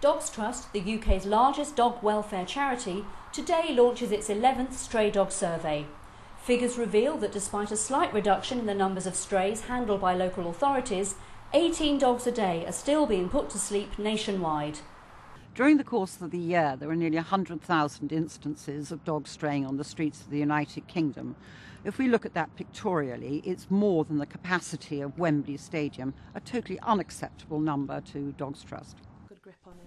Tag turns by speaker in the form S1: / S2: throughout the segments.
S1: Dogs Trust, the UK's largest dog welfare charity, today launches its 11th stray dog survey. Figures reveal that despite a slight reduction in the numbers of strays handled by local authorities, 18 dogs a day are still being put to sleep nationwide.
S2: During the course of the year, there were nearly 100,000 instances of dogs straying on the streets of the United Kingdom. If we look at that pictorially, it's more than the capacity of Wembley Stadium, a totally unacceptable number to Dogs Trust.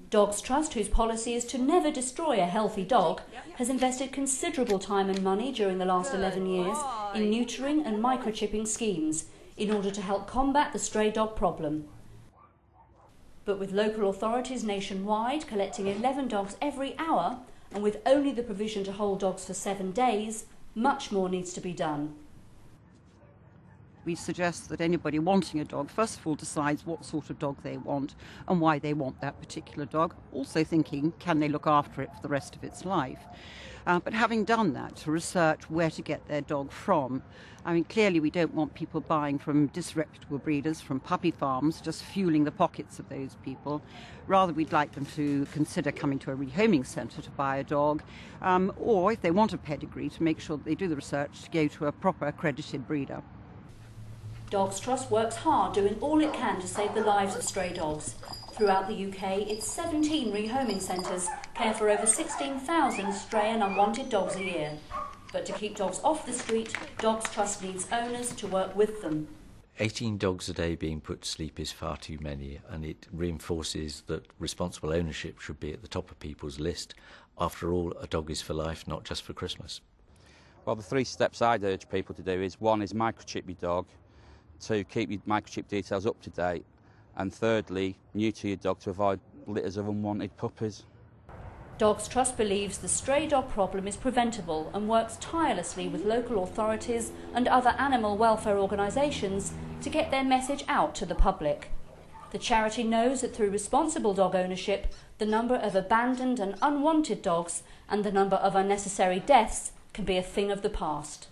S1: Dogs Trust, whose policy is to never destroy a healthy dog, has invested considerable time and money during the last 11 years in neutering and microchipping schemes in order to help combat the stray dog problem. But with local authorities nationwide collecting 11 dogs every hour, and with only the provision to hold dogs for 7 days, much more needs to be done.
S2: We suggest that anybody wanting a dog, first of all, decides what sort of dog they want and why they want that particular dog. Also thinking, can they look after it for the rest of its life? But having done that, to research where to get their dog from. I mean, clearly we don't want people buying from disreputable breeders, from puppy farms, just fueling the pockets of those people. Rather, we'd like them to consider coming to a rehoming centre to buy a dog, or if they want a pedigree, to make sure that they do the research to go to a proper accredited breeder.
S1: Dogs Trust works hard doing all it can to save the lives of stray dogs. Throughout the UK, its 17 rehoming centres care for over 16,000 stray and unwanted dogs a year. But to keep dogs off the street, Dogs Trust needs owners to work with them.
S3: 18 dogs a day being put to sleep is far too many, and it reinforces that responsible ownership should be at the top of people's list. After all, a dog is for life, not just for Christmas.
S4: Well, the 3 steps I'd urge people to do is: 1 is microchip your dog, 2, keep your microchip details up to date, and thirdly, neuter your dog to avoid litters of unwanted puppies.
S1: Dogs Trust believes the stray dog problem is preventable and works tirelessly with local authorities and other animal welfare organisations to get their message out to the public. The charity knows that through responsible dog ownership, the number of abandoned and unwanted dogs and the number of unnecessary deaths can be a thing of the past.